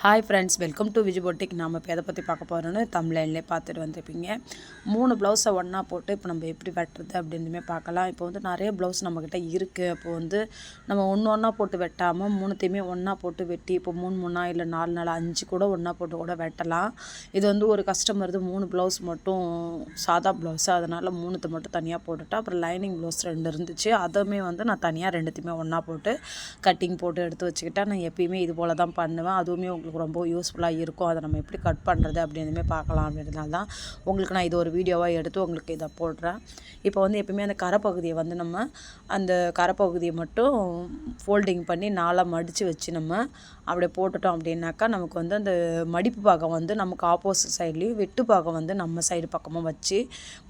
Hi friends, welcome to Viji boutique. நாம் இப்போ எதை பற்றி பார்க்க போகிறோன்னு தம்ப்லைன்லேயே பார்த்துட்டு வந்திருப்பீங்க. 3 ப்ளவுஸை ஒன்றா போட்டு இப்போ நம்ம எப்படி வெட்டுறது அப்படின்னுமே பார்க்கலாம். இப்போ வந்து நிறைய ப்ளவுஸ் நம்மக்கிட்ட இருக்குது. அப்போது வந்து நம்ம ஒன்றா போட்டு வெட்டாமல் 3த்தையுமே ஒன்றா போட்டு வெட்டி இப்போ 3 இல்லை 4 5 கூட ஒன்றா போட்டு கூட வெட்டலாம். இது வந்து ஒரு கஸ்டமர் 3 ப்ளவுஸ் மட்டும் சாதா ப்ளவுஸு, அதனால் 3த்தை மட்டும் தனியாக போட்டுவிட்டா. அப்புறம் லைனிங் ப்ளவுஸ் 2 இருந்துச்சு, அதுவுமே வந்து நான் தனியாக 2த்தையுமே ஒன்றா போட்டு கட்டிங் போட்டு எடுத்து வச்சுக்கிட்டேன். நான் எப்பயுமே இது போல் தான் பண்ணுவேன். அதுவுமே உங்களுக்கு ரொம்ப யூஸ்ஃபுல்லாக இருக்கும். அதை நம்ம எப்படி கட் பண்ணுறது அப்படின்னுமே பார்க்கலாம். அப்படின்றதுனால தான் உங்களுக்கு நான் இது ஒரு வீடியோவாக எடுத்து உங்களுக்கு இதை போடுறேன். இப்போ வந்து எப்பயுமே அந்த கரைப்பகுதியை வந்து நம்ம அந்த கரைப்பகுதியை மட்டும் ஃபோல்டிங் பண்ணி 4 மடித்து வச்சு நம்ம அப்படியே போட்டுட்டோம் அப்படின்னாக்கா நமக்கு வந்து அந்த மடிப்பு பாகம் வந்து நமக்கு ஆப்போசிட் சைட்லேயும் வெட்டு பாகம் வந்து நம்ம சைடு பக்கமாக வச்சு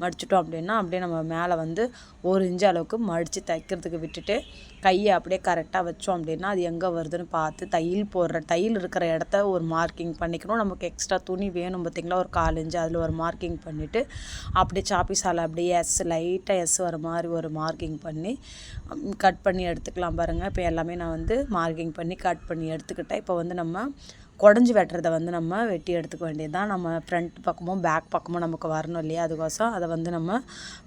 மடிச்சிட்டோம் அப்படின்னா அப்படியே நம்ம மேலே வந்து 1 இன்ச்சு அளவுக்கு மடித்து தைக்கிறதுக்கு விட்டுட்டு கையை அப்படியே கரெக்டாக வச்சோம் அப்படின்னா அது எங்கே வருதுன்னு பார்த்து தையல் இருக்கிற இடத்த ஒரு மார்க்கிங் பண்ணிக்கணும். நமக்கு எக்ஸ்ட்ரா துணி வேணும் பார்த்திங்களா, ஒரு 1/4 இன்ச்சு அதில் ஒரு மார்க்கிங் பண்ணிவிட்டு அப்படியே சாப்பிஸால் அப்படியே லைட்டாக எஸ் வர மாதிரி ஒரு மார்க்கிங் பண்ணி கட் பண்ணி எடுத்துக்கலாம். பாருங்கள், இப்போ எல்லாமே நான் வந்து மார்க்கிங் பண்ணி கட் பண்ணி எடுத்துக்கிட்டேன். இப்போ வந்து நம்ம குடஞ்சி வெட்டுறதை வந்து நம்ம வெட்டி எடுத்துக்க வேண்டியது தான். நம்ம ஃப்ரண்ட் பக்கமும் பேக் பக்கமும் நமக்கு வரணும் இல்லையா, அதுக்கோசம் அதை வந்து நம்ம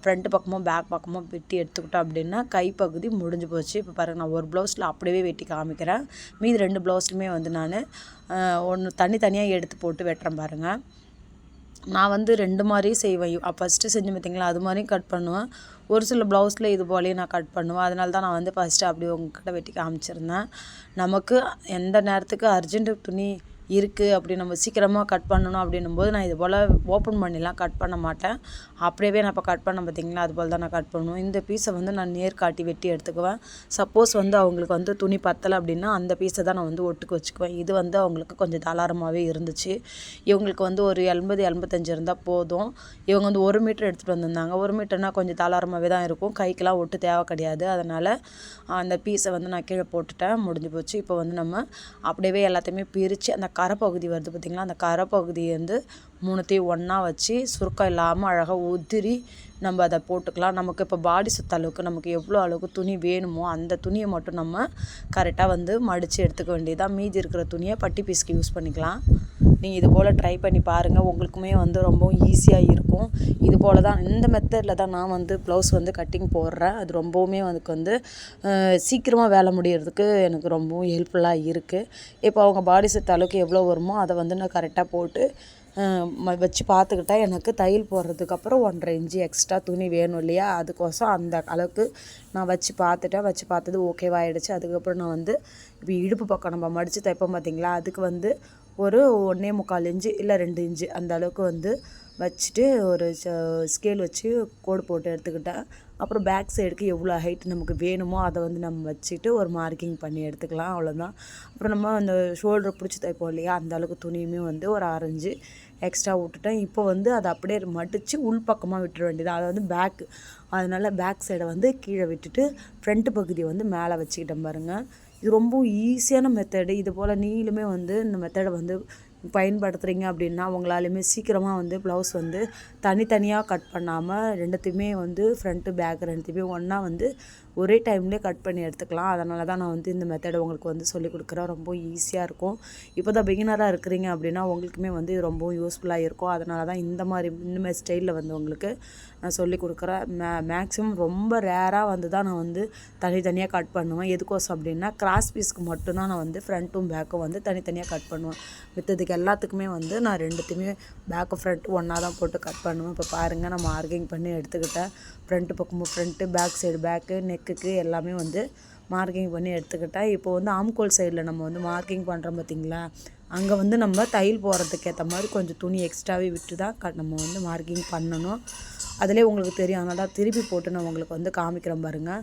ஃப்ரண்ட் பக்கமும் பேக் பக்கமும் வெட்டி எடுத்துக்கிட்டோம் அப்படின்னா கைப்பகுதி முடிஞ்சு போச்சு. இப்போ பாருங்கள், நான் ஒரு ப்ளவுஸில் அப்படியே வெட்டி காமிக்கிறேன். மீதி 2 ப்ளவுஸ்லையுமே வந்து நான் ஒன்று தனித்தனியாக எடுத்து போட்டு வெட்டுறேன். பாருங்கள், நான் வந்து 2 மாதிரியும் செய்வேன். ஃபஸ்ட்டு செஞ்சு பார்த்திங்களா, அது மாதிரியும் கட் பண்ணுவேன். ஒரு சில ப்ளவுஸில் இது போலேயும் நான் கட் பண்ணுவேன். அதனால தான் நான் வந்து ஃபஸ்ட்டு அப்படி உங்ககிட்ட வெட்டி காமிச்சிருந்தேன். நமக்கு எந்த நேரத்துக்கு அர்ஜென்ட்டு துணி இருக்குது அப்படி நம்ம சீக்கிரமாக கட் பண்ணணும் அப்படின்னும்போது நான் இது போல் ஓப்பன் பண்ணிலாம் கட் பண்ண மாட்டேன். அப்படியே நான் இப்போ கட் பண்ண பார்த்திங்களா, அது போல் தான் நான் கட் பண்ணுவேன். இந்த பீஸை வந்து நான் நேர்காட்டி வெட்டி எடுத்துக்குவேன். சப்போஸ் வந்து அவங்களுக்கு வந்து துணி பத்தலை அப்படின்னா அந்த பீஸை தான் நான் வந்து ஒட்டுக்கு வச்சுக்குவேன். இது வந்து அவங்களுக்கு கொஞ்சம் தாராளமாகவே இருந்துச்சு. இவங்களுக்கு வந்து ஒரு 80-85 இருந்தால் போதும். இவங்க வந்து 1 மீட்டர் எடுத்துகிட்டு வந்திருந்தாங்க. 1 மீட்டர்னால் கொஞ்சம் தாராளமாகவே தான் இருக்கும், கைக்கெலாம் ஒட்டு தேவை கிடையாது. அதனால் அந்த பீஸை வந்து நான் கீழே போட்டுட்டேன், முடிஞ்சு போச்சு. இப்போ வந்து நம்ம அப்படியே எல்லாத்தையுமே பிரித்து அந்த கரைப்பகுதி வருது பார்த்திங்களா, அந்த கரைப்பகுதியை வந்து 3த்தையும் ஒன்றா வச்சு சுருக்கம் இல்லாமல் அழகாக உதிரி நம்ம அதை போட்டுக்கலாம். நமக்கு இப்போ பாடி சுத்த அளவுக்கு நமக்கு எவ்வளோ அளவுக்கு துணி வேணுமோ அந்த துணியை மட்டும் நம்ம கரெக்டாக வந்து மடித்து எடுத்துக்க வேண்டியதாக. மீதி இருக்கிற துணியை பட்டி பீஸ்க்கு யூஸ் பண்ணிக்கலாம். நீங்கள் இது போல் ட்ரை பண்ணி பாருங்கள், உங்களுக்குமே வந்து ரொம்ப ஈஸியாக இருக்கும். இது போல் தான் இந்த மெத்தடில் தான் நான் வந்து ப்ளவுஸ் வந்து கட்டிங் போடுறேன். அது ரொம்பவுமே எனக்கு வந்து சீக்கிரமாக வேலை முடியறதுக்கு எனக்கு ரொம்பவும் ஹெல்ப்ஃபுல்லாக இருக்குது. இப்போ அவங்க பாடி செட் அளவுக்கு எவ்வளோ வருமோ அதை வந்து நான் கரெக்டாக போட்டு வச்சு பார்த்துக்கிட்டா எனக்கு தையல் போடுறதுக்கப்புறம் 1.5 இன்ச்சு எக்ஸ்ட்ரா துணி வேணும் இல்லையா, அதுக்கோசம் அந்த அளவுக்கு நான் வச்சு பார்த்தது ஓகேவாகிடுச்சு. அதுக்கப்புறம் நான் வந்து இப்போ இடுப்பு பக்கம் நம்ம மடித்து தைப்போம் பார்த்திங்களா, அதுக்கு வந்து ஒரு 1.25 இன்ச்சு இல்லை 2 இன்ச்சு அந்த அளவுக்கு வந்து வச்சுட்டு ஒரு ஸ்கேல் வச்சு கோடு போட்டு எடுத்துக்கிட்டேன். அப்புறம் பேக் சைடுக்கு எவ்வளோ ஹைட் நமக்கு வேணுமோ அதை வந்து நம்ம வச்சுட்டு ஒரு மார்க்கிங் பண்ணி எடுத்துக்கலாம், அவ்வளோதான். அப்புறம் நம்ம அந்த ஷோல்டர் பிடிச்சி தைப்போம் இல்லையா, அந்த அளவுக்கு துணியுமே வந்து ஒரு 6 இன்ச்சு எக்ஸ்ட்ரா விட்டுட்டேன். இப்போ வந்து அதை அப்படியே மடித்து உள்பக்கமாக விட்டுற வேண்டியது. அதை வந்து பேக்கு, அதனால் பேக் சைடை வந்து கீழே விட்டுட்டு ஃப்ரண்ட் பகுதியை வந்து மேலே வச்சுக்கிட்டேன். பாருங்கள், இது ரொம்ப ஈஸியான மெத்தடு. இது போல் நீங்களுமே வந்து இந்த மெத்தடை வந்து பயன்படுத்துகிறீங்க அப்படின்னா உங்களாலுமே சீக்கிரமாக வந்து ப்ளவுஸ் வந்து தனித்தனியாக கட் பண்ணாமல் 2த்தையுமே வந்து ஃப்ரண்ட்டு பேக் 2த்தையுமே ஒன்றா வந்து ஒரே டைம்லேயே கட் பண்ணி எடுத்துக்கலாம். அதனால தான் நான் வந்து இந்த மெத்தடை உங்களுக்கு வந்து சொல்லிக் கொடுக்குறேன். ரொம்ப ஈஸியாக இருக்கும். இப்போ தான் பிகினராக இருக்கிறீங்க அப்படின்னா உங்களுக்குமே வந்து இது ரொம்ப யூஸ்ஃபுல்லாக இருக்கும். அதனால தான் இந்த மாதிரி ஸ்டைலில் வந்து உங்களுக்கு நான் சொல்லிக் கொடுக்குறேன். மேக்ஸிமம் ரொம்ப ரேராக வந்து தான் நான் வந்து தனித்தனியாக கட் பண்ணுவேன். எதுக்கோசம் அப்படின்னா கிராஸ் பீஸ்க்கு மட்டும்தான் நான் வந்து ஃப்ரண்ட்டும் பேக்கும் வந்து தனித்தனியாக கட் பண்ணுவேன். மித்ததுக்கு எல்லாத்துக்குமே வந்து நான் 2த்தையுமே பேக்கு ஃப்ரண்ட் ஒன்றா தான் போட்டு கட் பண்ணுவேன். இப்போ பாருங்கள், நான் மார்க்கிங் பண்ணி எடுத்துக்கிட்டேன். ஃப்ரண்ட்டு பக்கமும் ஃப்ரண்ட்டு, பேக் சைடு பேக்கு, நெக்குக்கு எல்லாமே வந்து மார்க்கிங் பண்ணி எடுத்துக்கிட்டேன். இப்போ வந்து ஆம்கோல் சைடில் நம்ம வந்து மார்க்கிங் பண்ணுறோம் பார்த்திங்களா, அங்கே வந்து நம்ம தையல் போடுறதுக்கு ஏற்ற மாதிரி கொஞ்சம் துணி எக்ஸ்ட்ராவே விட்டு தான் நம்ம வந்து மார்க்கிங் பண்ணணும். அதிலே உங்களுக்கு தெரியும். அதனால தான் திருப்பி போட்டு நான் உங்களுக்கு வந்து காமிக்கிறேன் பாருங்கள்.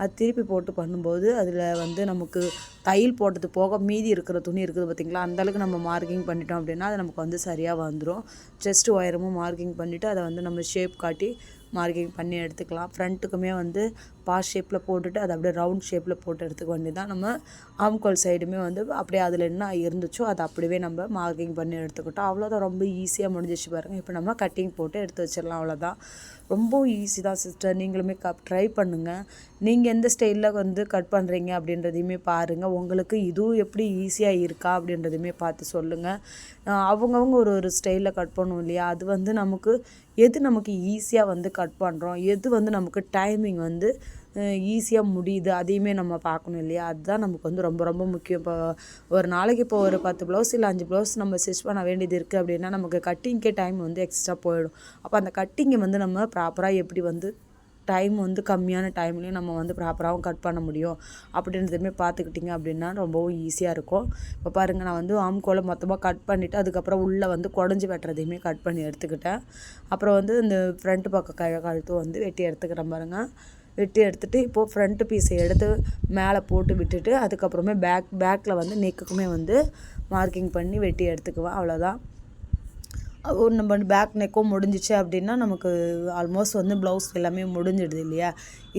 அது திருப்பி போட்டு பண்ணும்போது அதில் வந்து நமக்கு தையல் போட்டது போக மீதி இருக்கிற துணி இருக்குது பார்த்திங்களா, அந்தளவுக்கு நம்ம மார்க்கிங் பண்ணிட்டோம் அப்படின்னா அது நமக்கு வந்து சரியாக வந்துடும். செஸ்ட் ஒயரமும் மார்க்கிங் பண்ணிவிட்டு அதை வந்து நம்ம ஷேப் காட்டி மார்க்கிங் பண்ணி எடுத்துக்கலாம். ஃப்ரண்ட்டுக்குமே வந்து பாஸ் ஷேப்பில் போட்டுட்டு அதை அப்படியே ரவுண்ட் ஷேப்பில் போட்டு எடுத்துக்க வேண்டியது தான். நம்ம ஆம்கோல் சைடுமே வந்து அப்படியே அதில் என்ன இருந்துச்சோ அதை அப்படியே நம்ம மார்க்கிங் பண்ணி எடுத்துக்கிட்டோம். அவ்வளோதான், ரொம்ப ஈஸியாக முடிஞ்சிச்சு பாருங்கள். இப்போ நம்ம கட்டிங் போட்டு எடுத்து வச்சிடலாம், அவ்வளோதான். ரொம்ப ஈஸி தான் சிஸ்டர். நீங்களுமே ட்ரை பண்ணுங்கள். நீங்கள் எந்த ஸ்டைலில் வந்து கட் பண்ணுறீங்க அப்படின்றதையுமே பாருங்கள். உங்களுக்கு இதுவும் எப்படி ஈஸியாக இருக்கா அப்படின்றதையுமே பார்த்து சொல்லுங்கள். அவங்கவுங்க ஒரு ஸ்டைலில் கட் பண்ணுவோம் இல்லையா, அது வந்து நமக்கு ஈஸியாக வந்து கட் பண்ணுறோம், எது வந்து நமக்கு டைமிங் வந்து ஈஸியாக முடியுது, அதையுமே நம்ம பார்க்கணும் இல்லையா. அதுதான் நமக்கு வந்து ரொம்ப ரொம்ப முக்கியம். இப்போ ஒரு நாளைக்கு இப்போ ஒரு 10 ப்ளவுஸ் இல்லை 5 ப்ளவுஸ் நம்ம ஸ்டிச் பண்ண வேண்டியது இருக்குது அப்படின்னா நமக்கு கட்டிங்க்கே டைம் வந்து எக்ஸ்ட்ரா போயிடும். அப்போ அந்த கட்டிங்கை வந்து நம்ம ப்ராப்பராக எப்படி வந்து டைம் வந்து கம்மியான டைம்லேயும் நம்ம வந்து ப்ராப்பராகவும் கட் பண்ண முடியும் அப்படின்றதுமே பார்த்துக்கிட்டிங்க அப்படின்னா ரொம்பவும் ஈஸியாக இருக்கும். இப்போ பாருங்கள், நான் வந்து ஆம்கோலை மொத்தமாக கட் பண்ணிவிட்டு அதுக்கப்புறம் உள்ளே வந்து குடஞ்சி வெட்டுறதையுமே கட் பண்ணி எடுத்துக்கிட்டேன். அப்புறம் வந்து இந்த ஃப்ரண்ட்டு பக்கம் கழுத்தும் வந்து வெட்டி எடுத்துக்கிறேன் பாருங்கள். வெட்டி எடுத்துகிட்டு இப்போது ஃப்ரண்ட்டு பீஸை எடுத்து மேலே போட்டு விட்டுட்டு அதுக்கப்புறமே பேக்கில் வந்து நெக்குக்குமே வந்து மார்க்கிங் பண்ணி வெட்டி எடுத்துக்குவேன். அவ்வளோதான். நம்ம பேக் நெக்கும் முடிஞ்சிச்சு அப்படின்னா நமக்கு ஆல்மோஸ்ட் வந்து ப்ளவுஸ் எல்லாமே முடிஞ்சிடுது இல்லையா.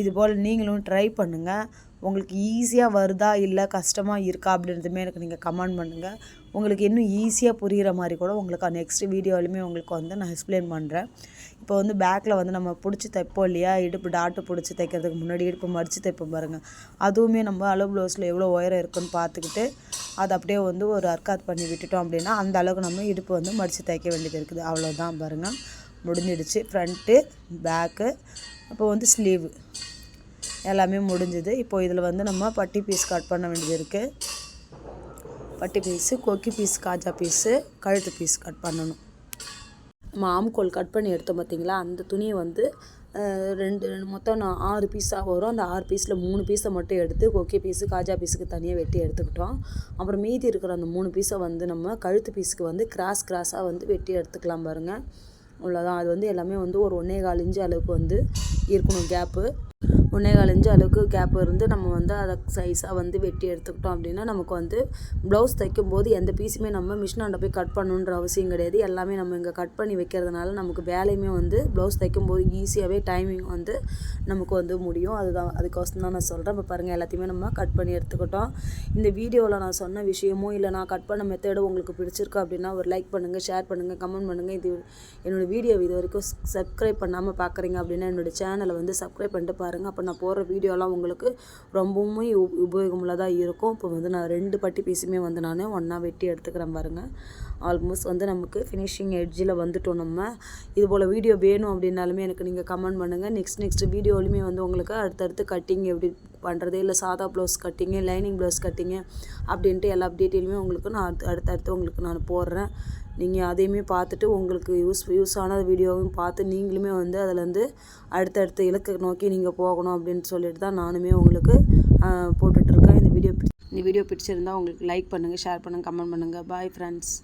இது போல் நீங்களும் ட்ரை பண்ணுங்கள். உங்களுக்கு ஈஸியாக வருதா இல்லை கஷ்டமாக இருக்கா அப்படின்றதுமே எனக்கு நீங்கள் கமெண்ட் பண்ணுங்கள். உங்களுக்கு இன்னும் ஈஸியாக புரிகிற மாதிரி கூட உங்களுக்கு நெக்ஸ்ட் வீடியோலையுமே உங்களுக்கு வந்து நான் எக்ஸ்பிளைன் பண்ணுறேன். இப்போ வந்து பேக்கில் வந்து நம்ம பிடிச்சி தைப்போம் இல்லையா, இடுப்பு டாட்டு பிடிச்சி தைக்கிறதுக்கு முன்னாடி இடுப்பு மடித்து தைப்போம் பாருங்கள். அதுவுமே நம்ம அளவு ப்ளவுஸில் எவ்வளோ உயரம் இருக்குன்னு பார்த்துக்கிட்டு அதை அப்படியே வந்து ஒரு அர்க்காத் பண்ணி விட்டுட்டோம் அப்படின்னா அந்த அளவுக்கு நம்ம இடுப்பு வந்து மடித்து தைக்க வேண்டியது இருக்குது. அவ்வளோதான் பாருங்கள், முடிஞ்சிடுச்சு. ஃப்ரண்ட்டு பேக்கு இப்போ வந்து ஸ்லீவு எல்லாமே முடிஞ்சுது. இப்போ இதில் வந்து நம்ம பட்டி பீஸ் கட் பண்ண வேண்டியது இருக்குது. பட்டி பீஸு, கொக்கி பீஸ், காஜா பீஸு, கழுத்து பீஸ் கட் பண்ணணும். நம்ம ஆம்கோல் கட் பண்ணி எடுத்தோம் பார்த்திங்களா, அந்த துணியை வந்து மொத்தம் 6 பீஸாக வரும். அந்த 6 பீஸில் 3 பீஸை மட்டும் எடுத்து கொக்கி பீஸு, காஜா பீஸுக்கு தனியாக வெட்டி எடுத்துக்கிட்டோம். அப்புறம் மீதி இருக்கிற அந்த 3 பீஸை வந்து நம்ம கழுத்து பீஸுக்கு வந்து கிராஸாக வந்து வெட்டி எடுத்துக்கலாம் பாருங்கள். அவ்வளோதான். அது வந்து எல்லாமே வந்து ஒரு 1.25 இன்ச்சு அளவுக்கு வந்து இருக்கணும் கேப்பு. 1.25 இன்ச்சு அளவுக்கு கேப் இருந்து நம்ம வந்து அதை சைஸாக வந்து வெட்டி எடுத்துக்கிட்டோம் அப்படின்னா நமக்கு வந்து ப்ளவுஸ் தைக்கும்போது எந்த பீஸுமே நம்ம மிஷினாண்ட போய் கட் பண்ணணுன்ற அவசியம் கிடையாது. எல்லாமே நம்ம இங்கே கட் பண்ணி வைக்கிறதுனால நமக்கு வேலையுமே வந்து ப்ளவுஸ் தைக்கும்போது ஈஸியாகவே டைமிங் வந்து நமக்கு வந்து முடியும். அதுக்கோசம் தான் நான் சொல்கிறேன். இப்போ பாருங்கள், எல்லாத்தையுமே நம்ம கட் பண்ணி எடுத்துக்கிட்டோம். இந்த வீடியோவில் நான் சொன்ன விஷயமோ இல்லை நான் கட் பண்ண மெத்தடோ உங்களுக்கு பிடிச்சிருக்கு அப்படின்னா ஒரு லைக் பண்ணுங்கள், ஷேர் பண்ணுங்கள், கமெண்ட் பண்ணுங்கள். என்னோடய வீடியோ இது வரைக்கும் சப்ஸ்கிரைப் பண்ணாமல் பார்க்குறீங்க அப்படின்னா என்னோடய சேனலை வந்து சப்ஸ்கிரைப் பண்ணிட்டு பாருங்கள். அப்போ நான் போடுற வீடியோலாம் உங்களுக்கு ரொம்பவுமே உபயோகமுள்ளதாக இருக்கும். இப்போ வந்து நான் 2 பட்டி பீஸுமே வந்து நான் ஒன்றா வெட்டி எடுத்துக்கிறேன் பாருங்கள். ஆல்மோஸ்ட் வந்து நமக்கு ஃபினிஷிங் எட்ஜில் வந்துட்டோம். நம்ம இது போல் வீடியோ வேணும் அப்படின்னாலுமே எனக்கு நீங்கள் கமெண்ட் பண்ணுங்கள். நெக்ஸ்ட் வீடியோலையுமே வந்து உங்களுக்கு அடுத்தடுத்து கட்டிங் எப்படி பண்ணுறது, இல்லை சாதா ப்ளவுஸ் கட்டிங்கு, லைனிங் ப்ளவுஸ் கட்டிங்கு அப்படின்ட்டு எல்லா டீட்டெயிலுமே உங்களுக்கு நான் அடுத்தடுத்து உங்களுக்கு நான் போடுறேன். நீங்கள் அதையுமே பார்த்துட்டு உங்களுக்கு யூஸான வீடியோவும் பார்த்து நீங்களுமே வந்து அதில் வந்து அடுத்தடுத்த இலக்கை நோக்கி நீங்கள் போகணும் அப்படின்னு சொல்லிட்டு தான் நானுமே உங்களுக்கு போட்டுட்ருக்கேன். இந்த வீடியோ பிடிச்சிருந்தால் உங்களுக்கு லைக் பண்ணுங்கள், ஷேர் பண்ணுங்கள், கமெண்ட் பண்ணுங்கள். Bye friends.